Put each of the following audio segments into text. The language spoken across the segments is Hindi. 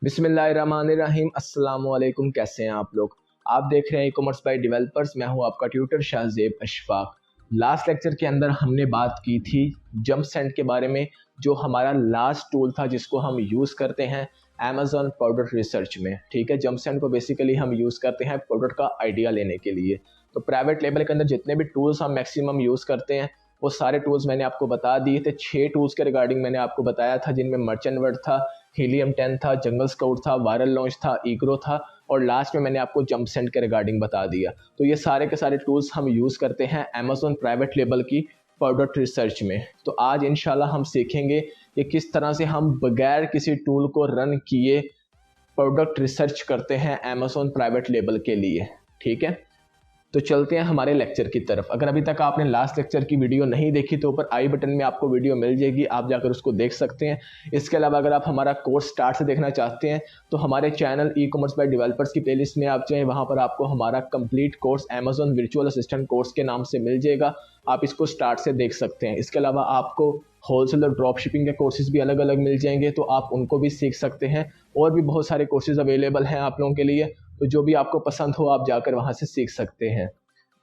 बिस्मिल्लाहिर्रहमानिर्रहीम। अस्सलाम वालेकुम। कैसे हैं आप लोग? आप देख रहे हैं ई कॉमर्स बाय डेवलपर्स। मैं हूं आपका tutor Shahzeb Ashfaq. Last lecture के अंदर हमने बात की थी जंप सेंड के बारे में, जो हमारा लास्ट टूल था जिसको हम यूज़ करते हैं अमेज़न प्रोडक्ट रिसर्च में। ठीक है, जंप सेंड को बेसिकली हम यूज़ करते हैं प्रोडक्ट का आइडिया लेने के लिए। तो प्राइवेट लेवल के अंदर जितने भी टूल्स हम मैक्सिमम यूज़ करते हैं वो सारे टूल्स मैंने आपको बता दिए थे। 6 टूल्स के रिगार्डिंग मैंने आपको बताया था, जिनमें मर्चेंट वर्ड था, हीलियम 10 था, जंगल स्काउट था, वायरल लॉन्च था, ईग्रो था और लास्ट में मैंने आपको जंप सेंड के रिगार्डिंग बता दिया। तो ये सारे के सारे टूल्स हम यूज़ करते हैं अमेज़न प्राइवेट लेबल की प्रोडक्ट रिसर्च में। तो आज इंशाल्लाह हम सीखेंगे कि किस तरह से हम बगैर किसी टूल को रन किए प्रोडक्ट रिसर्च करते हैं अमेज़न प्राइवेट लेबल के लिए। ठीक है, तो चलते हैं हमारे लेक्चर की तरफ। अगर अभी तक आपने लास्ट लेक्चर की वीडियो नहीं देखी तो ऊपर आई बटन में आपको वीडियो मिल जाएगी, आप जाकर उसको देख सकते हैं। इसके अलावा अगर आप हमारा कोर्स स्टार्ट से देखना चाहते हैं तो हमारे channel e commerce by developers की प्लेलिस्ट में आप जाएं, वहां पर आपको हमारा complete course Amazon virtual assistant course के नाम से मिल जाएगा। आप इसको स्टार्ट से देख सकते हैं। इसके अलावा आपको होलसेल और ड्रॉप शिपिंग के कोर्सेज भी अलग अलग मिल जाएंगे, तो आप उनको भी सीख सकते हैं। और भी बहुत सारे कोर्सेज अवेलेबल हैं आप लोगों के लिए, तो जो भी आपको पसंद हो आप जाकर वहां से सीख सकते हैं।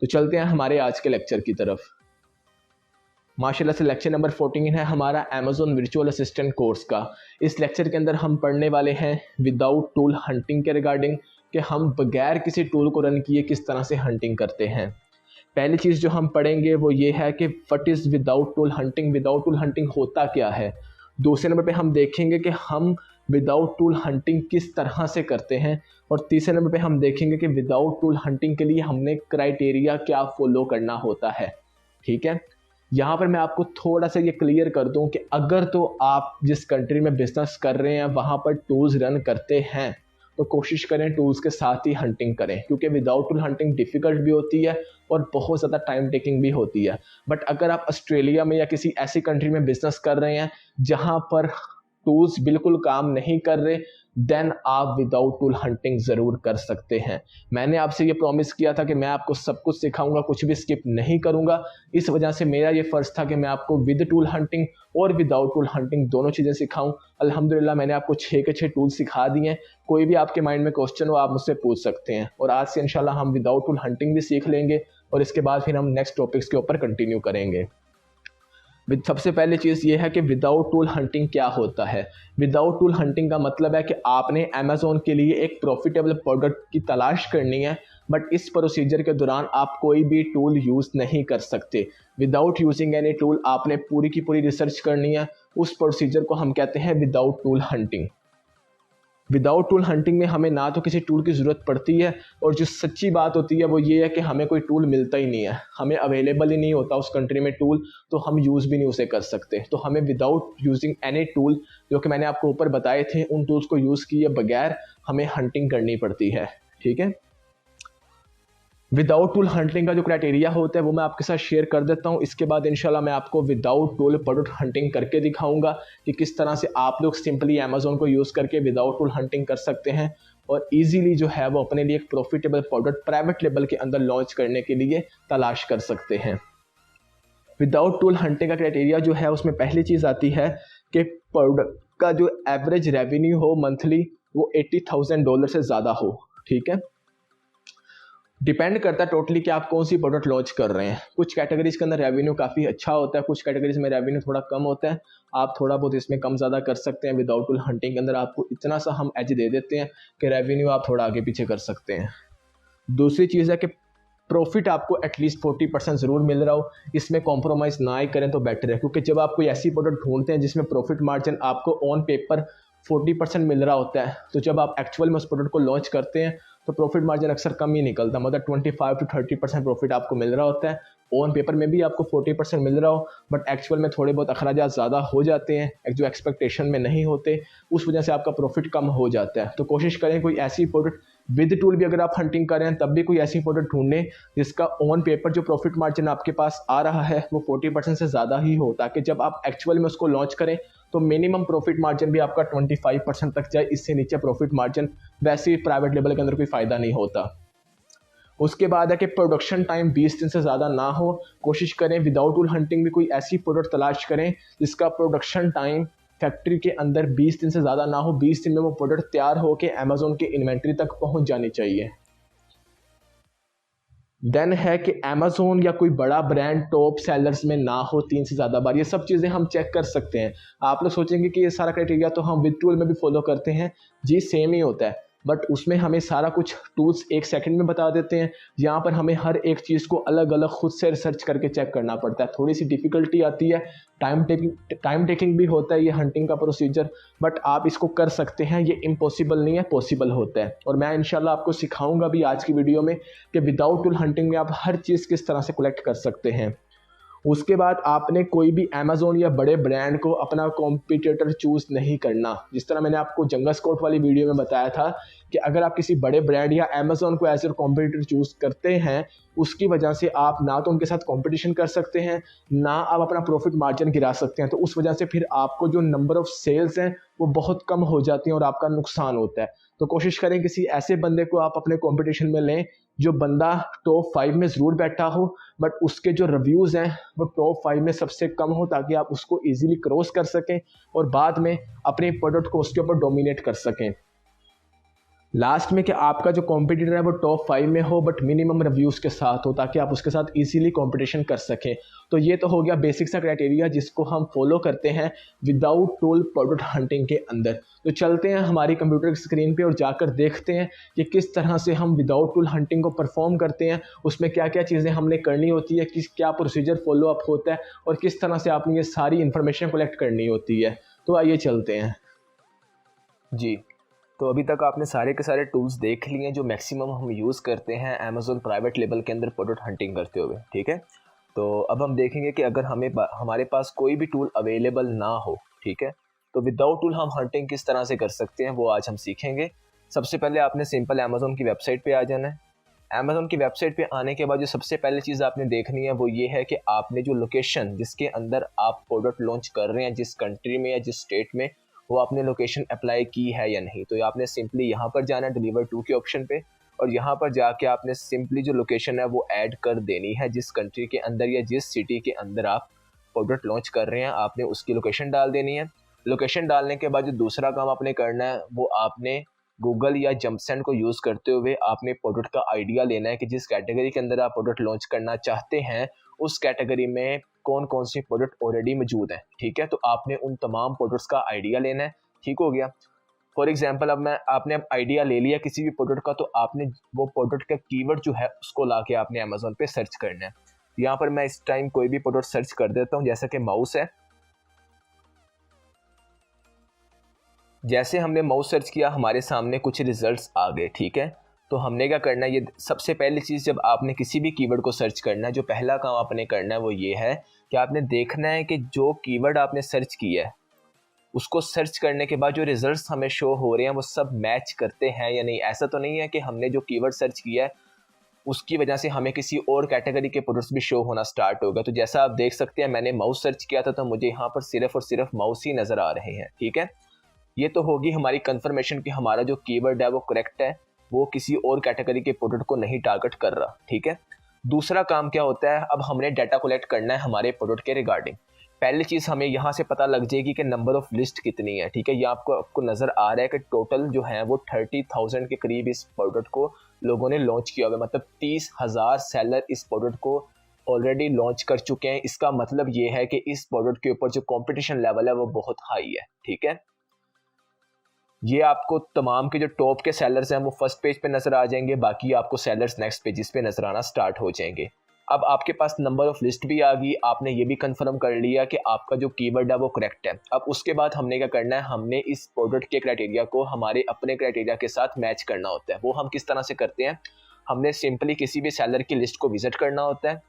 तो चलते हैं हमारे आज के लेक्चर की तरफ। माशाल्लाह से लेक्चर नंबर 14 है हमारा अमेज़न वर्चुअल असिस्टेंट कोर्स का। इस लेक्चर के अंदर हम पढ़ने वाले हैं विदाउट टूल हंटिंग के रिगार्डिंग, कि हम बगैर किसी टूल को रन किए किस तरह से हंटिंग करते हैं। पहली चीज़ जो हम पढ़ेंगे वो ये है कि what is without tool hunting, without tool hunting होता क्या है। दूसरे नंबर पे हम देखेंगे कि हम विदाउट टूल हंटिंग किस तरह से करते हैं। और तीसरे नंबर पे हम देखेंगे कि विदाउट टूल हंटिंग के लिए हमने क्राइटेरिया क्या फॉलो करना होता है। ठीक है, यहाँ पर मैं आपको थोड़ा सा ये क्लियर कर दूं कि अगर तो आप जिस कंट्री में बिजनेस कर रहे हैं वहाँ पर टूल्स रन करते हैं तो कोशिश करें टूल्स के साथ ही हंटिंग करें, क्योंकि विदाउट टूल हंटिंग डिफ़िकल्ट भी होती है और बहुत ज़्यादा टाइम टेकिंग भी होती है। बट अगर आप ऑस्ट्रेलिया में या किसी ऐसी कंट्री में बिजनेस कर रहे हैं जहाँ पर टूल्स बिल्कुल काम नहीं कर रहे, देन आप विदाउट टूल हंटिंग ज़रूर कर सकते हैं। मैंने आपसे ये प्रॉमिस किया था कि मैं आपको सब कुछ सिखाऊंगा, कुछ भी स्किप नहीं करूंगा। इस वजह से मेरा ये फ़र्ज़ था कि मैं आपको विद टूल हंटिंग और विदाउट टूल हंटिंग दोनों चीज़ें सिखाऊं। अल्हम्दुलिल्लाह मैंने आपको 6 के 6 टूल सिखा दिए हैं। कोई भी आपके माइंड में क्वेश्चन हो आप मुझसे पूछ सकते हैं। और आज से इंशाल्लाह हम विदाउट टूल हंटिंग भी सीख लेंगे और इसके बाद फिर हम नेक्स्ट टॉपिक्स के ऊपर कंटिन्यू करेंगे। सबसे पहली चीज़ ये है कि विदाउट टूल हंटिंग क्या होता है। विदाउट टूल हंटिंग का मतलब है कि आपने अमेज़ॉन के लिए एक प्रॉफिटेबल प्रोडक्ट की तलाश करनी है, बट इस प्रोसीजर के दौरान आप कोई भी टूल यूज़ नहीं कर सकते। विदाउट यूजिंग एनी टूल आपने पूरी की पूरी रिसर्च करनी है। उस प्रोसीजर को हम कहते हैं without tool hunting. Without tool hunting में हमें ना तो किसी टूल की ज़रूरत पड़ती है, और जो सच्ची बात होती है वो ये है कि हमें कोई टूल मिलता ही नहीं है, हमें अवेलेबल ही नहीं होता उस कंट्री में टूल, तो हम यूज़ भी नहीं उसे कर सकते। तो हमें विदाउट यूजिंग एनी टूल, जो कि मैंने आपको ऊपर बताए थे, उन टूल्स को यूज़ किए बगैर हमें हंटिंग करनी पड़ती है। ठीक है, विदाउट टूल हंटिंग का जो क्राइटेरिया होता है वो मैं आपके साथ शेयर कर देता हूँ। इसके बाद इंशाल्लाह मैं आपको विदाउट टूल प्रोडक्ट हंटिंग करके दिखाऊंगा कि किस तरह से आप लोग सिंपली अमेज़ॉन को यूज़ करके विदाउट टूल हंटिंग कर सकते हैं और इजीली जो है वो अपने लिए एक प्रॉफिटेबल प्रोडक्ट प्राइवेट लेवल के अंदर लॉन्च करने के लिए तलाश कर सकते हैं। विदाउट टूल हंटिंग का क्राइटेरिया जो है उसमें पहली चीज़ आती है कि प्रोडक्ट का जो एवरेज रेवेन्यू हो मंथली वो $80,000 से ज़्यादा हो। ठीक है, डिपेंड करता है टोटली कि आप कौन सी प्रोडक्ट लॉन्च कर रहे हैं। कुछ कैटेगरीज के अंदर रेवेन्यू काफ़ी अच्छा होता है, कुछ कैटेगरीज में रेवेन्यू थोड़ा कम होता है। आप थोड़ा बहुत इसमें कम ज़्यादा कर सकते हैं। विदाउट टूल हंटिंग के अंदर आपको इतना सा हम एज दे देते हैं कि रेवेन्यू आप थोड़ा आगे पीछे कर सकते हैं। दूसरी चीज़ है कि प्रॉफिट आपको एटलीस्ट 40% ज़रूर मिल रहा हो। इसमें कॉम्प्रोमाइज़ ना ही करें तो बेटर है, क्योंकि जब आप कोई ऐसी प्रोडक्ट ढूंढते हैं जिसमें प्रॉफिट मार्जिन आपको ऑन पेपर 40% मिल रहा होता है, तो जब आप एक्चुअल में उस प्रोडक्ट को लॉन्च करते हैं तो प्रॉफिट मार्जिन अक्सर कम ही निकलता, मतलब 25 to 30% प्रॉफिट आपको मिल रहा होता है। ऑन पेपर में भी आपको 40% मिल रहा हो, बट एक्चुअल में थोड़े बहुत अखराजात ज़्यादा हो जाते हैं जो एक्सपेक्टेशन में नहीं होते, उस वजह से आपका प्रॉफिट कम हो जाता है। तो कोशिश करें कोई ऐसी प्रोडक्ट विद टूल भी अगर आप हंटिंग कर रहे हैं तब भी कोई ऐसी प्रोडक्ट ढूंढें जिसका ऑन पेपर जो प्रॉफिट मार्जिन आपके पास आ रहा है वो 40% से ज़्यादा ही हो, ताकि जब आप एक्चुअल में उसको लॉन्च करें तो मिनिमम प्रॉफिट मार्जिन भी आपका 25% तक जाए। इससे नीचे प्रॉफिट मार्जिन वैसे ही प्राइवेट लेवल के अंदर कोई फ़ायदा नहीं होता। उसके बाद है कि प्रोडक्शन टाइम 20 दिन से ज़्यादा ना हो। कोशिश करें विदाउट टूल हंटिंग भी कोई ऐसी प्रोडक्ट तलाश करें जिसका प्रोडक्शन टाइम फैक्ट्री के अंदर 20 दिन से ज़्यादा ना हो, 20 दिन में वो प्रोडक्ट तैयार होकर अमेज़ॉन के इन्वेंट्री तक पहुंच जानी चाहिए। देन है कि अमेज़ोन या कोई बड़ा ब्रांड टॉप सेलर्स में ना हो 3 से ज़्यादा बार। ये सब चीज़ें हम चेक कर सकते हैं। आप लोग सोचेंगे कि ये सारा क्राइटेरिया तो हम विद टूल में भी फॉलो करते हैं, जी सेम ही होता है, बट उसमें हमें सारा कुछ टूल्स 1 सेकंड में बता देते हैं। यहाँ पर हमें हर एक चीज़ को अलग अलग खुद से रिसर्च करके चेक करना पड़ता है। थोड़ी सी डिफ़िकल्टी आती है, टाइम टेकिंग भी होता है ये हंटिंग का प्रोसीजर, बट आप इसको कर सकते हैं। ये इम्पॉसिबल नहीं है, पॉसिबल होता है। और मैं इंशाल्लाह आपको सिखाऊंगा भी आज की वीडियो में कि विदाउट टूल हंटिंग में आप हर चीज़ किस तरह से कलेक्ट कर सकते हैं। उसके बाद आपने कोई भी अमेज़ॉन या बड़े ब्रांड को अपना कॉम्पिटिटर चूज़ नहीं करना। जिस तरह मैंने आपको जंगल स्कॉट वाली वीडियो में बताया था कि अगर आप किसी बड़े ब्रांड या अमेज़ॉन को एज ए कॉम्पिटिटर चूज़ करते हैं, उसकी वजह से आप ना तो उनके साथ कंपटीशन कर सकते हैं, ना आप अपना प्रॉफिट मार्जिन गिरा सकते हैं। तो उस वजह से फिर आपको जो नंबर ऑफ सेल्स हैं वो बहुत कम हो जाती हैं और आपका नुकसान होता है। तो कोशिश करें किसी ऐसे बंदे को आप अपने कंपटीशन में लें जो बंदा टॉप 5 में ज़रूर बैठा हो, बट उसके जो रिव्यूज़ हैं वो टॉप 5 में सबसे कम हो, ताकि आप उसको ईजिली क्रॉस कर सकें और बाद में अपने प्रोडक्ट को उसके ऊपर डोमिनेट कर सकें। लास्ट में कि आपका जो कॉम्पिटिटर है वो टॉप 5 में हो बट मिनिमम रिव्यूज़ के साथ हो, ताकि आप उसके साथ इजीली कंपटीशन कर सकें। तो ये तो हो गया बेसिक सा क्राइटेरिया जिसको हम फॉलो करते हैं विदाउट टूल प्रोडक्ट हंटिंग के अंदर। तो चलते हैं हमारी कंप्यूटर की स्क्रीन पे और जाकर देखते हैं कि किस तरह से हम विदाउट टूल हंटिंग को परफॉर्म करते हैं, उसमें क्या क्या चीज़ें हमने करनी होती है, किस क्या प्रोसीजर फॉलो अप होता है और किस तरह से आपने ये सारी इन्फॉर्मेशन कलेक्ट करनी होती है। तो आइए चलते हैं जी। तो अभी तक आपने सारे के सारे टूल्स देख लिए हैं जो मैक्सिमम हम यूज़ करते हैं अमेज़ॉन प्राइवेट लेबल के अंदर प्रोडक्ट हंटिंग करते हुए, ठीक है। तो अब हम देखेंगे कि अगर हमारे पास कोई भी टूल अवेलेबल ना हो, ठीक है, तो विदाउट टूल हम हंटिंग किस तरह से कर सकते हैं वो आज हम सीखेंगे। सबसे पहले आपने सिंपल अमेज़ॉन की वेबसाइट पे आ जाना है। अमेज़ॉन की वेबसाइट पे आने के बाद जो सबसे पहले चीज़ आपने देखनी है वो ये है कि आपने जो लोकेशन जिसके अंदर आप प्रोडक्ट लॉन्च कर रहे हैं, जिस कंट्री में या जिस स्टेट में, वो आपने लोकेशन अप्लाई की है या नहीं। तो आपने सिंपली यहाँ पर जाना है डिलीवर टू के ऑप्शन पे, और यहाँ पर जाके आपने सिंपली जो लोकेशन है वो ऐड कर देनी है। जिस कंट्री के अंदर या जिस सिटी के अंदर आप प्रोडक्ट लॉन्च कर रहे हैं आपने उसकी लोकेशन डाल देनी है। लोकेशन डालने के बाद जो दूसरा काम आपने करना है वो आपने गूगल या जंपसेंट को यूज़ करते हुए आपने प्रोडक्ट का आइडिया लेना है कि जिस कैटेगरी के अंदर आप प्रोडक्ट लॉन्च करना चाहते हैं उस कैटेगरी में कौन कौन से प्रोडक्ट ऑलरेडी मौजूद हैं, ठीक है। तो आपने उन तमाम प्रोडक्ट्स का आइडिया लेना है, ठीक हो गया। फॉर एग्जांपल आपने आइडिया ले लिया किसी भी प्रोडक्ट का, तो आपने वो प्रोडक्ट का कीवर्ड जो है उसको लाके आपने अमेज़ॉन पे सर्च करना है। यहाँ पर मैं इस टाइम कोई भी प्रोडक्ट सर्च कर देता हूँ, जैसा कि माउस है। जैसे हमने माउस सर्च किया हमारे सामने कुछ रिजल्ट्स आ गए, ठीक है। तो हमने क्या करना है, ये सबसे पहली चीज़ जब आपने किसी भी कीवर्ड को सर्च करना है, जो पहला काम आपने करना है वो ये है कि आपने देखना है कि जो कीवर्ड आपने सर्च किया है उसको सर्च करने के बाद जो रिजल्ट्स हमें शो हो रहे हैं वो सब मैच करते हैं या नहीं। ऐसा तो नहीं है कि हमने जो कीवर्ड सर्च किया है उसकी वजह से हमें किसी और कैटेगरी के प्रोडक्ट्स भी शो होना स्टार्ट हो गया। तो जैसा आप देख सकते हैं मैंने माउस सर्च किया था तो मुझे यहाँ पर सिर्फ और सिर्फ माउस ही नज़र आ रहे हैं, ठीक है। ये तो होगी हमारी कंफर्मेशन कि हमारा जो कीवर्ड है वो करेक्ट है, वो किसी और कैटेगरी के प्रोडक्ट को नहीं टारगेट कर रहा, ठीक है। दूसरा काम क्या होता है, अब हमने डाटा कलेक्ट करना है हमारे प्रोडक्ट के रिगार्डिंग। पहली चीज़ हमें यहाँ से पता लग जाएगी कि नंबर ऑफ लिस्ट कितनी है, ठीक है। ये आपको नज़र आ रहा है कि टोटल जो है वो 30,000 के करीब इस प्रोडक्ट को लोगों ने लॉन्च किया हुआ है। मतलब 30,000 सेलर इस प्रोडक्ट को ऑलरेडी लॉन्च कर चुके हैं। इसका मतलब ये है कि इस प्रोडक्ट के ऊपर जो कॉम्पिटिशन लेवल है वो बहुत हाई है, ठीक है। ये आपको तमाम के जो टॉप के सेलर्स हैं वो फर्स्ट पेज पे नज़र आ जाएंगे, बाकी आपको सेलर्स नेक्स्ट पेजेस पे नज़र आना स्टार्ट हो जाएंगे। अब आपके पास नंबर ऑफ लिस्ट भी आ गई, आपने ये भी कंफर्म कर लिया कि आपका जो कीवर्ड है वो करेक्ट है। अब उसके बाद हमने क्या करना है, हमने इस प्रोडक्ट के क्राइटेरिया को हमारे अपने क्राइटेरिया के साथ मैच करना होता है। वो हम किस तरह से करते हैं, हमने सिंपली किसी भी सेलर की लिस्ट को विजिट करना होता है।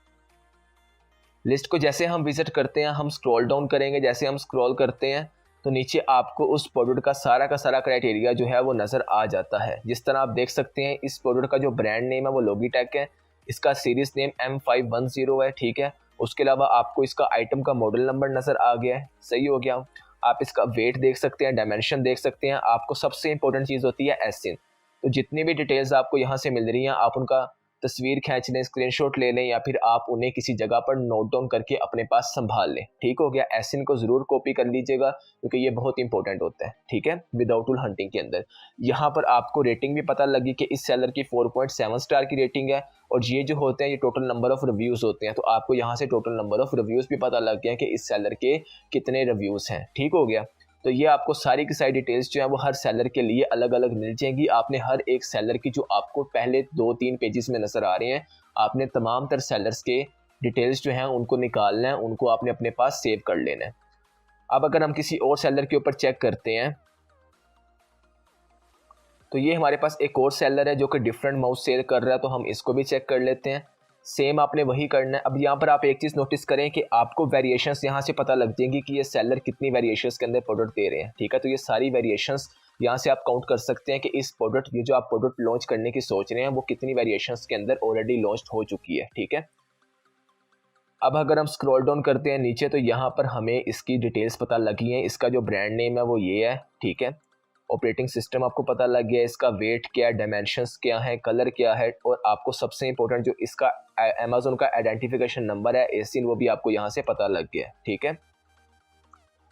लिस्ट को जैसे हम विजिट करते हैं हम स्क्रॉल डाउन करेंगे, जैसे हम स्क्रॉल करते हैं तो नीचे आपको उस प्रोडक्ट का सारा क्राइटेरिया जो है वो नज़र आ जाता है। जिस तरह आप देख सकते हैं इस प्रोडक्ट का जो ब्रांड नेम है वो लॉगिटेक है, इसका सीरीज़ नेम M510 है, ठीक है। उसके अलावा आपको इसका आइटम का मॉडल नंबर नज़र आ गया है, सही हो गया। आप इसका वेट देख सकते हैं, डायमेंशन देख सकते हैं। आपको सबसे इंपॉर्टेंट चीज़ होती है एसइन। तो जितनी भी डिटेल्स आपको यहाँ से मिल रही हैं आप उनका तस्वीर खींच लें, स्क्रीनशॉट ले लें, या फिर आप उन्हें किसी जगह पर नोट डाउन करके अपने पास संभाल लें। ठीक हो गया। एसिन को ज़रूर कॉपी कर लीजिएगा क्योंकि ये बहुत इंपॉर्टेंट होता है। ठीक है। विदाउट टूल हंटिंग के अंदर यहाँ पर आपको रेटिंग भी पता लगी कि इस सेलर की 4.7 स्टार की रेटिंग है, और ये जो होते हैं ये टोटल नंबर ऑफ रिव्यूज़ होते हैं। तो आपको यहाँ से टोटल नंबर ऑफ रिव्यूज़ भी पता लग गया कि इस सेलर के कितने रिव्यूज़ हैं। ठीक हो गया। तो ये आपको सारी की सारी डिटेल्स जो है वो हर सेलर के लिए अलग अलग मिल जाएंगी। आपने हर एक सेलर की जो आपको पहले 2-3 पेजेस में नज़र आ रहे हैं, आपने तमाम तर सेलर्स के डिटेल्स जो हैं उनको निकालना है, उनको आपने अपने पास सेव कर लेना है। अब अगर हम किसी और सेलर के ऊपर चेक करते हैं तो ये हमारे पास एक और सेलर है जो कि डिफरेंट माउस सेल कर रहा है, तो हम इसको भी चेक कर लेते हैं। सेम आपने वही करना है। अब यहाँ पर आप एक चीज़ नोटिस करें कि आपको वेरिएशंस यहाँ से पता लग जाएंगी कि ये सेलर कितनी वेरिएशंस के अंदर प्रोडक्ट दे रहे हैं। ठीक है। तो ये सारी वेरिएशंस यहाँ से आप काउंट कर सकते हैं कि इस प्रोडक्ट, ये जो आप प्रोडक्ट लॉन्च करने की सोच रहे हैं, वो कितनी वेरिएशंस के अंदर ऑलरेडी लॉन्च हो चुकी है। ठीक है। अब अगर हम स्क्रॉल डाउन करते हैं नीचे तो यहाँ पर हमें इसकी डिटेल्स पता लगी हैं। इसका जो ब्रांड नेम है वो ये है। ठीक है। ऑपरेटिंग सिस्टम आपको पता लग गया, इसका वेट क्या है, डायमेंशंस क्या है, कलर क्या है, और आपको सबसे इंपॉर्टेंट जो इसका अमेज़न का आइडेंटिफिकेशन नंबर है एसिन, वो भी आपको यहाँ से पता लग गया। ठीक है।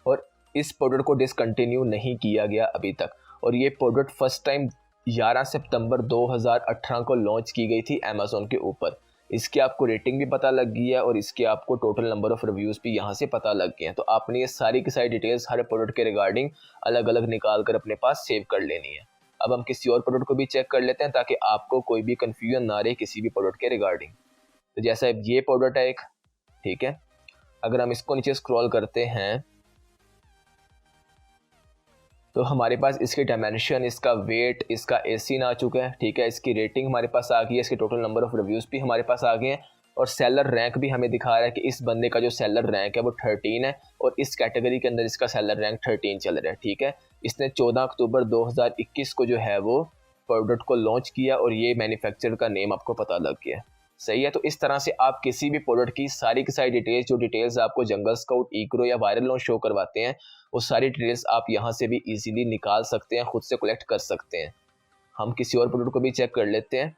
और इस प्रोडक्ट को डिसकंटिन्यू नहीं किया गया अभी तक, और ये प्रोडक्ट फर्स्ट टाइम 11 सितंबर 2018 को लॉन्च की गई थी अमेज़न के ऊपर। इसकी आपको रेटिंग भी पता लग गई है और इसके आपको टोटल नंबर ऑफ़ रिव्यूज़ भी यहाँ से पता लग गए हैं। तो आपने ये सारी की सारी डिटेल्स हर प्रोडक्ट के रिगार्डिंग अलग अलग निकाल कर अपने पास सेव कर लेनी है। अब हम किसी और प्रोडक्ट को भी चेक कर लेते हैं ताकि आपको कोई भी कन्फ्यूजन ना रहे किसी भी प्रोडक्ट के रिगार्डिंग। तो जैसा ये प्रोडक्ट है एक, ठीक है, अगर हम इसको नीचे स्क्रॉल करते हैं तो हमारे पास इसके डायमेंशन, इसका वेट, इसका एसिन आ चुका है। ठीक है। इसकी रेटिंग हमारे पास आ गई है, इसके टोटल नंबर ऑफ रिव्यूज़ भी हमारे पास आ गए हैं, और सेलर रैंक भी हमें दिखा रहा है कि इस बंदे का जो सेलर रैंक है वो 13 है, और इस कैटेगरी के अंदर इसका सेलर रैंक 13 चल रहा है। ठीक है। इसने 14 अक्टूबर 2021 को जो है वो प्रोडक्ट को लॉन्च किया, और ये मैन्युफैक्चरर का नेम आपको पता लग गया। सही है। तो इस तरह से आप किसी भी प्रोडक्ट की सारी की सारी डिटेल्स, जो डिटेल्स आपको जंगल स्काउट, ईग्रो या वायरल लॉन्च शो करवाते हैं, वो सारी डिटेल्स आप यहाँ से भी इजीली निकाल सकते हैं, खुद से कलेक्ट कर सकते हैं। हम किसी और प्रोडक्ट को भी चेक कर लेते हैं।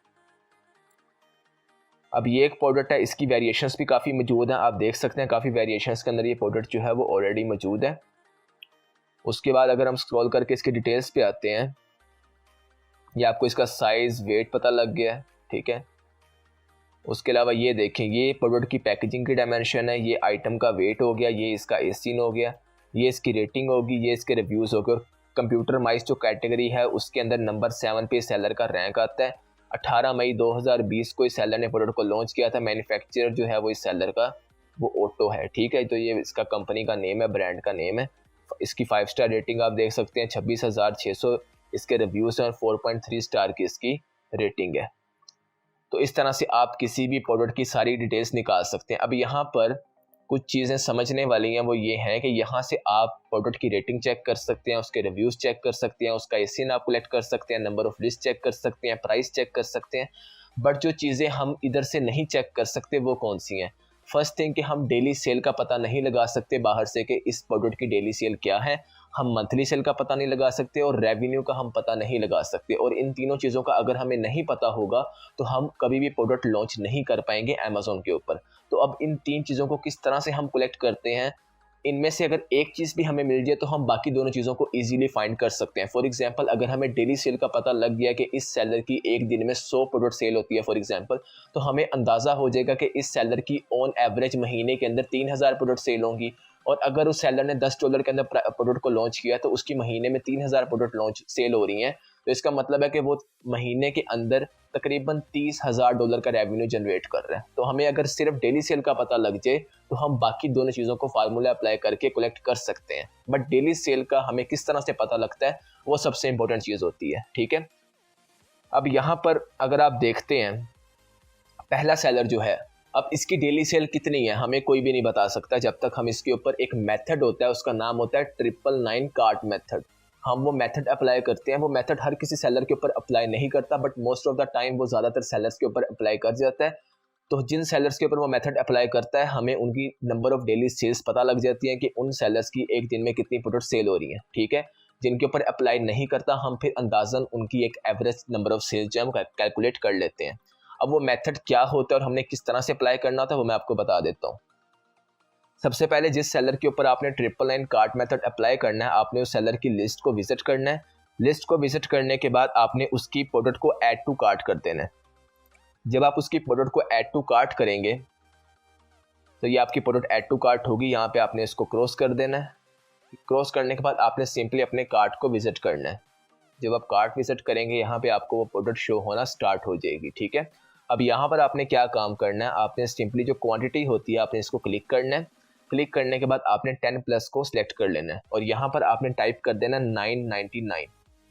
अब ये एक प्रोडक्ट है, इसकी वेरिएशंस भी काफ़ी मौजूद हैं। आप देख सकते हैं काफ़ी वेरिएशंस के अंदर ये प्रोडक्ट जो है वो ऑलरेडी मौजूद है। उसके बाद अगर हम स्क्रॉल करके इसके डिटेल्स पे आते हैं, ये आपको इसका साइज़, वेट पता लग गया है। ठीक है। उसके अलावा ये देखें, ये प्रोडक्ट की पैकेजिंग की डायमेंशन है, ये आइटम का वेट हो गया, ये इसका एसिन हो गया, ये इसकी रेटिंग होगी, ये इसके रिव्यूज़ हो गए। और कंप्यूटर माइस जो कैटेगरी है उसके अंदर नंबर 7 पे सेलर का रैंक आता है। 18 मई 2020 को इस सेलर ने प्रोडक्ट को लॉन्च किया था। मैन्युफैक्चरर जो है वो इस सेलर का वो ऑटो है। ठीक है। तो ये इसका कंपनी का नेम है, ब्रांड का नेम है। इसकी 5 स्टार रेटिंग आप देख सकते हैं, 26,600 इसके रिव्यूज़ हैं, और 4.3 स्टार की इसकी रेटिंग है। तो इस तरह से आप किसी भी प्रोडक्ट की सारी डिटेल्स निकाल सकते हैं। अब यहाँ पर कुछ चीज़ें समझने वाली हैं, वो ये हैं कि यहाँ से आप प्रोडक्ट की रेटिंग चेक कर सकते हैं, उसके रिव्यूज़ चेक कर सकते हैं, उसका एसिन आप कलेक्ट कर सकते हैं, नंबर ऑफ लिस्ट चेक कर सकते हैं, प्राइस चेक कर सकते हैं। बट जो चीज़ें हम इधर से नहीं चेक कर सकते वो कौन सी हैं? फर्स्ट थिंग कि हम डेली सेल का पता नहीं लगा सकते बाहर से कि इस प्रोडक्ट की डेली सेल क्या है। हम मंथली सेल का पता नहीं लगा सकते, और रेवेन्यू का हम पता नहीं लगा सकते। और इन तीनों चीज़ों का अगर हमें नहीं पता होगा तो हम कभी भी प्रोडक्ट लॉन्च नहीं कर पाएंगे अमेज़न के ऊपर। तो अब इन 3 चीज़ों को किस तरह से हम कलेक्ट करते हैं, इनमें से अगर एक चीज़ भी हमें मिल जाए तो हम बाकी दोनों चीज़ों को ईजिली फाइंड कर सकते हैं। फॉर एग्जांपल, अगर हमें डेली सेल का पता लग गया कि इस सेलर की एक दिन में 100 प्रोडक्ट सेल होती है फॉर एग्जांपल, तो हमें अंदाज़ा हो जाएगा कि इस सेलर की ऑन एवरेज महीने के अंदर 3000 प्रोडक्ट सेल होंगी। और अगर उस सेलर ने $10 के अंदर प्रोडक्ट को लॉन्च किया तो उसकी महीने में 3000 प्रोडक्ट लॉन्च सेल हो रही हैं, तो इसका मतलब है कि वो महीने के अंदर तकरीबन $30,000 का रेवेन्यू जनरेट कर रहा है। तो हमें अगर सिर्फ डेली सेल का पता लग जाए तो हम बाकी दोनों चीज़ों को फार्मूला अप्लाई करके कलेक्ट कर सकते हैं। बट डेली सेल का हमें किस तरह से पता लगता है वो सबसे इंपॉर्टेंट चीज़ होती है। ठीक है। अब यहाँ पर अगर आप देखते हैं, पहला सेलर जो है, अब इसकी डेली सेल कितनी है हमें कोई भी नहीं बता सकता जब तक हम इसके ऊपर एक मेथड होता है, उसका नाम होता है 999 कार्ट मेथड। हम वो मेथड अप्लाई करते हैं। वो मेथड हर किसी सेलर के ऊपर अप्लाई नहीं करता, but most of the time वो ज़्यादातर सेलर्स के ऊपर अप्लाई कर जाता है। तो जिन सेलर्स के ऊपर वो मेथड अप्लाई करता है, हमें उनकी नंबर ऑफ डेली सेल्स पता लग जाती है कि उन सेलर्स की एक दिन में कितनी प्रोडक्ट सेल हो रही है। ठीक है। जिनके ऊपर अप्लाई नहीं करता, हम फिर अंदाज़न उनकी एक एवरेज नंबर ऑफ सेल्स जो है हम कैलकुलेट कर लेते हैं। अब वो मेथड क्या होता है और हमने किस तरह से अप्लाई करना होता है वो मैं आपको बता देता हूँ। सबसे पहले जिस सेलर के ऊपर आपने 999 कार्ट मेथड अप्लाई करना है, आपने उस सेलर की लिस्ट को विजिट करना है। लिस्ट को विजिट करने के बाद आपने उसकी प्रोडक्ट को ऐड टू कार्ट कर देना है। जब आप उसकी प्रोडक्ट को ऐड टू कार्ट करेंगे तो ये आपकी प्रोडक्ट ऐड टू कार्ट होगी। यहाँ पे आपने इसको क्रॉस कर देना है। क्रॉस करने के बाद आपने सिंपली अपने कार्ट को विजिट करना है। जब आप कार्ट विजिट करेंगे यहाँ पे आपको वो प्रोडक्ट शो होना स्टार्ट हो जाएगी, ठीक है। अब यहाँ पर आपने क्या काम करना है, आपने सिंपली जो क्वांटिटी होती है आपने इसको क्लिक करना है। क्लिक करने के बाद आपने 10+ को सिलेक्ट कर लेना है और यहाँ पर आपने टाइप कर देना 999।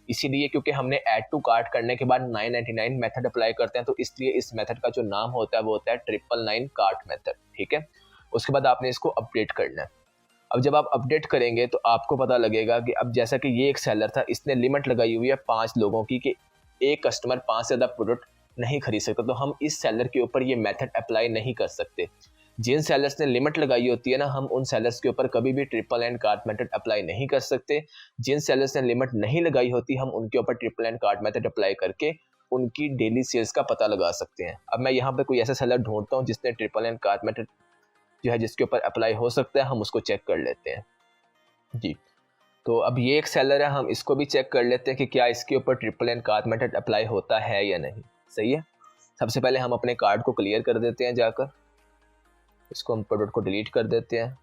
इसीलिए क्योंकि हमने ऐड टू कार्ट करने के बाद 999 मेथड अप्लाई करते हैं, तो इसलिए इस मेथड का जो नाम होता है वो होता है 999 कार्ट मेथड, ठीक है। उसके बाद आपने इसको अपडेट करना है। अब जब आप अपडेट करेंगे तो आपको पता लगेगा कि अब जैसा कि ये एक सेलर था, इसने लिमिट लगाई हुई है 5 लोगों की कि एक कस्टमर 5 से ज़्यादा प्रोडक्ट नहीं खरीद सकता, तो हम इस सेलर के ऊपर ये मेथड अप्लाई नहीं कर सकते। जिन सेलर्स ने लिमिट लगाई होती है ना, हम उन सेलर्स के ऊपर कभी भी 999 कार्ट मेथड अप्लाई नहीं कर सकते। जिन सेलर्स ने लिमिट नहीं लगाई होती हम उनके ऊपर 999 कार्ट मेथड अप्लाई करके उनकी डेली सेल्स का पता लगा सकते हैं। अब मैं यहाँ पे कोई ऐसा सेलर ढूंढता हूँ जिसने 999 कार्ट मेथड जो है जिसके ऊपर अप्लाई हो सकता है, हम उसको चेक कर लेते हैं जी। तो अब ये एक सेलर है, हम इसको भी चेक कर लेते हैं कि क्या इसके ऊपर 999 कार्ट मेथड अप्लाई होता है या नहीं। सही है। सबसे पहले हम अपने कार्ड को क्लियर कर देते हैं, जाकर इसको हम प्रोडक्ट को डिलीट कर देते हैं।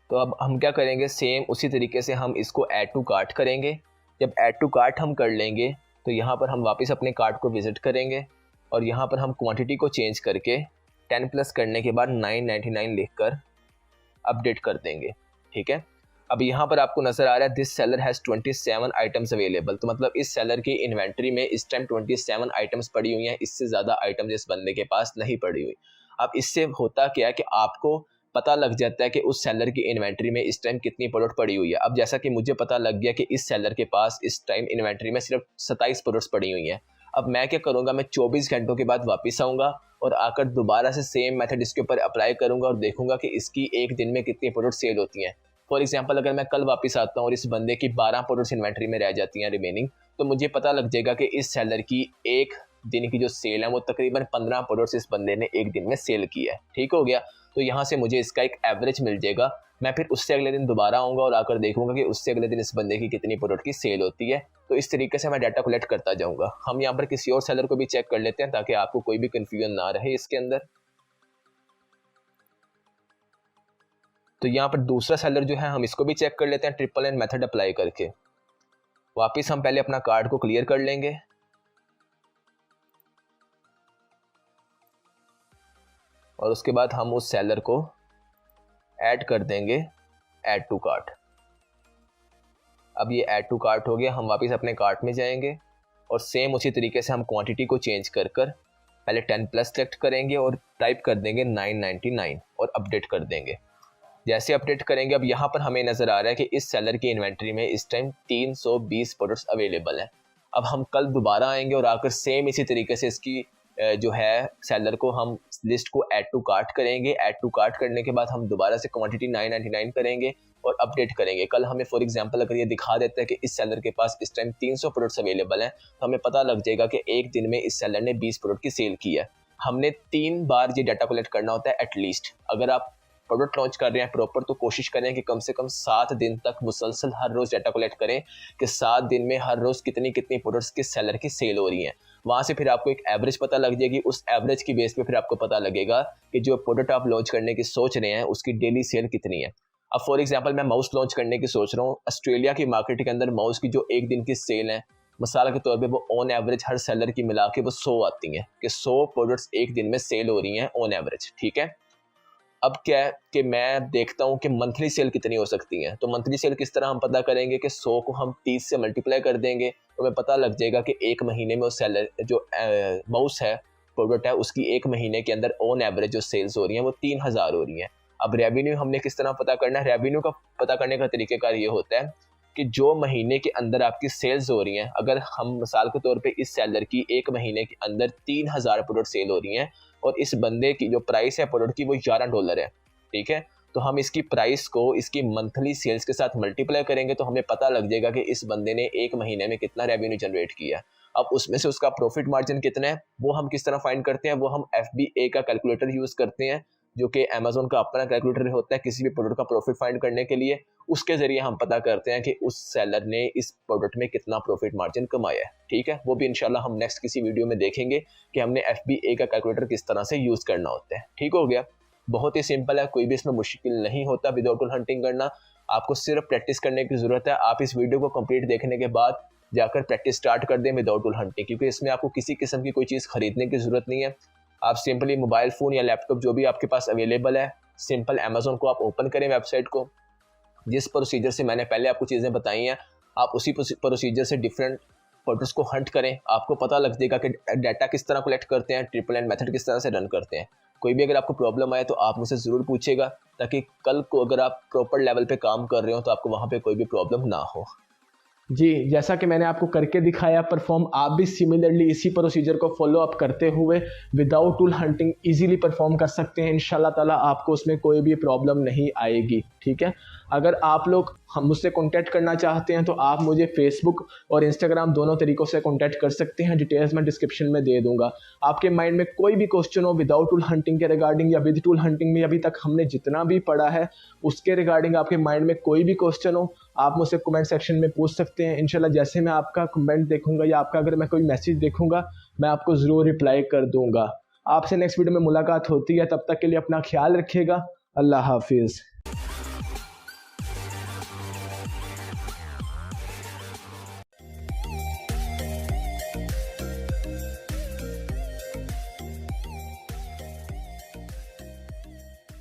तो अब हम क्या करेंगे, सेम उसी तरीके से हम इसको ऐड टू कार्ट करेंगे। जब ऐड टू कार्ट हम कर लेंगे तो यहाँ पर हम वापस अपने कार्ट को विजिट करेंगे और यहाँ पर हम क्वांटिटी को चेंज करके 10+ करने के बाद 999 लिखकर अपडेट कर देंगे, ठीक है। अब यहाँ पर आपको नजर आ रहा है this seller has 27 items available, तो मतलब इस सेलर की इन्वेंट्री में इस टाइम 27 आइटम्स पड़ी हुई हैं, इससे ज़्यादा आइटम्स इस बंदे के पास नहीं पड़ी हुई। अब इससे होता क्या है कि आपको पता लग जाता है कि उस सेलर की इन्वेंट्री में इस टाइम कितनी प्रोडक्ट पड़ी हुई है। अब जैसा कि मुझे पता लग गया कि इस सेलर के पास इस टाइम इन्वेंट्री में सिर्फ 27 प्रोडक्ट्स पड़ी हुई हैं। अब मैं क्या करूँगा, मैं 24 घंटों के बाद वापस आऊँगा और आकर दोबारा से सेम मेथड इसके ऊपर अप्लाई करूँगा और देखूंगा कि इसकी एक दिन में कितनी प्रोडक्ट सेल होती हैं। फॉर एग्जाम्पल अगर मैं कल वापस आता हूँ और इस बंदे की 12 प्रोडक्ट्स इन्वेंट्री में रह जाती हैं रिमेनिंग, तो मुझे पता लग जाएगा कि इस सेलर की एक दिन की जो सेल है वो तकरीबन 15 प्रोडक्ट्स इस बंदे ने एक दिन में सेल की है। ठीक हो गया। तो यहाँ से मुझे इसका एक एवरेज मिल जाएगा। मैं फिर उससे अगले दिन दोबारा आऊँगा और आकर देखूंगा कि उससे अगले दिन इस बंदे की कितनी प्रोडक्ट की सेल होती है। तो इस तरीके से मैं डाटा कलेक्ट करता जाऊँगा। हम यहाँ पर किसी और सेलर को भी चेक कर लेते हैं ताकि आपको कोई भी कन्फ्यूजन ना रहे इसके अंदर। तो यहाँ पर दूसरा सेलर जो है हम इसको भी चेक कर लेते हैं 999 मेथड अप्लाई करके। वापिस हम पहले अपना कार्ड को क्लियर कर लेंगे और उसके बाद हम उस सेलर को ऐड कर देंगे ऐड टू कार्ट। अब ये ऐड टू कार्ट हो गया। हम वापस अपने कार्ट में जाएंगे और सेम उसी तरीके से हम क्वांटिटी को चेंज कर पहले 10+ सेलेक्ट करेंगे और टाइप कर देंगे 999 और अपडेट कर देंगे। जैसे अपडेट करेंगे अब यहाँ पर हमें नज़र आ रहा है कि इस सेलर की इन्वेंट्री में इस टाइम 320 प्रोडक्ट्स अवेलेबल हैं। अब हम कल दोबारा आएंगे और आकर सेम इसी तरीके से इसकी जो है सेलर को हम लिस्ट को ऐड टू कार्ट करेंगे। ऐड टू कार्ट करने के बाद हम दोबारा से क्वांटिटी 999 करेंगे और अपडेट करेंगे। कल हमें फॉर एग्जांपल अगर ये दिखा देता है कि इस सेलर के पास इस टाइम 300 प्रोडक्ट्स अवेलेबल हैं, तो हमें पता लग जाएगा कि एक दिन में इस सेलर ने 20 प्रोडक्ट की सेल की है। हमने 3 बार ये डाटा कलेक्ट करना होता है एटलीस्ट। अगर आप प्रोडक्ट लॉन्च कर रहे हैं प्रॉपर, तो कोशिश करें कि कम से कम 7 दिन तक मुसलसल हर रोज़ डाटा कलेक्ट करें कि 7 दिन में हर रोज़ कितनी कितनी प्रोडक्ट्स किस सेलर की सेल हो रही हैं। वहाँ से फिर आपको एक एवरेज पता लग जाएगी। उस एवरेज की बेस पे फिर आपको पता लगेगा कि जो प्रोडक्ट आप लॉन्च करने की सोच रहे हैं उसकी डेली सेल कितनी है। अब फॉर एग्जांपल मैं माउस लॉन्च करने की सोच रहा हूँ। ऑस्ट्रेलिया की मार्केट के अंदर माउस की जो एक दिन की सेल है, मिसाल के तौर पे वो ऑन एवरेज हर सेलर की मिला के वो 100 आती हैं कि 100 प्रोडक्ट्स एक दिन में सेल हो रही हैं ऑन एवरेज। ठीक है। अब क्या है कि मैं देखता हूँ कि मंथली सेल कितनी हो सकती है। तो मंथली सेल किस तरह हम पता करेंगे कि 100 को हम 30 से मल्टीप्लाई कर देंगे तो हमें पता लग जाएगा कि एक महीने में उस सेलर जो माउस है प्रोडक्ट है उसकी एक महीने के अंदर ऑन एवरेज जो सेल्स हो रही हैं वो 3000 हो रही हैं। अब रेवेन्यू हमने किस तरह पता करना है? रेवेन्यू का पता करने का तरीकेकार ये होता है कि जो महीने के अंदर आपकी सेल्स हो रही हैं, अगर हम मिसाल के तौर पे इस सेलर की एक महीने के अंदर 3000 प्रोडक्ट सेल हो रही हैं और इस बंदे की जो प्राइस है प्रोडक्ट की वो $11 है। ठीक है। तो हम इसकी प्राइस को इसकी मंथली सेल्स के साथ मल्टीप्लाई करेंगे तो हमें पता लग जाएगा कि इस बंदे ने एक महीने में कितना रेवेन्यू जनरेट किया। अब उसमें से उसका प्रॉफिट मार्जिन कितना है वो हम किस तरह फाइंड करते हैं, वो हम FBA का कैलकुलेटर यूज़ करते हैं, जो कि अमेजोन का अपना कैलकुलेटर होता है किसी भी प्रोडक्ट का प्रॉफिट फाइंड करने के लिए। उसके जरिए हम पता करते हैं कि उस सेलर ने इस प्रोडक्ट में कितना प्रॉफिट मार्जिन कमाया है। ठीक है, वो भी इंशाल्लाह हम नेक्स्ट किसी वीडियो में देखेंगे कि हमने FBA का कैलकुलेटर किस तरह से यूज़ करना होता है। ठीक हो गया, बहुत ही सिंपल है, कोई भी इसमें मुश्किल नहीं होता विदाउट टूल हंटिंग करना। आपको सिर्फ प्रैक्टिस करने की ज़रूरत है। आप इस वीडियो को कंप्लीट देखने के बाद जाकर प्रैक्टिस स्टार्ट कर दें विदाउट टूल हंटिंग, क्योंकि इसमें आपको किसी किस्म की कोई चीज़ खरीदने की ज़रूरत नहीं है। आप सिंपली मोबाइल फ़ोन या लैपटॉप जो भी आपके पास अवेलेबल है, सिंपल अमेजोन को आप ओपन करें, वेबसाइट को, जिस प्रोसीजर से मैंने पहले आपको चीज़ें बताई हैं आप उसी प्रोसीजर से डिफरेंट फोटोज़ को हंट करें। आपको पता लग जाएगा कि डाटा किस तरह कलेक्ट करते हैं, ट्रिपल एंड मेथड किस तरह से रन करते हैं। कोई भी अगर आपको प्रॉब्लम आए तो आप मुझसे ज़रूर पूछेगा, ताकि कल को अगर आप प्रॉपर लेवल पे काम कर रहे हो तो आपको वहाँ पे कोई भी प्रॉब्लम ना हो। जी, जैसा कि मैंने आपको करके दिखाया परफॉर्म, आप भी सिमिलरली इसी प्रोसीजर को फॉलो अप करते हुए without tool hunting easily perform कर सकते हैं। इंशाल्लाह ताला आपको उसमें कोई भी प्रॉब्लम नहीं आएगी। ठीक है, अगर आप लोग हम मुझसे कांटेक्ट करना चाहते हैं तो आप मुझे फेसबुक और इंस्टाग्राम दोनों तरीक़ों से कांटेक्ट कर सकते हैं। डिटेल्स मैं डिस्क्रिप्शन में दे दूंगा। आपके माइंड में कोई भी क्वेश्चन हो विदाउट टूल हंटिंग के रिगार्डिंग या विद टूल हंटिंग में अभी तक हमने जितना भी पढ़ा है उसके रिगार्डिंग आपके माइंड में कोई भी क्वेश्चन हो, आप मुझसे कमेंट सेक्शन में पूछ सकते हैं। इंशाल्लाह जैसे मैं आपका कमेंट देखूंगा या आपका अगर मैं कोई मैसेज देखूंगा मैं आपको ज़रूर रिप्लाई कर दूंगा। आपसे नेक्स्ट वीडियो में मुलाकात होती है, तब तक के लिए अपना ख्याल रखिएगा। अल्लाह हाफिज़।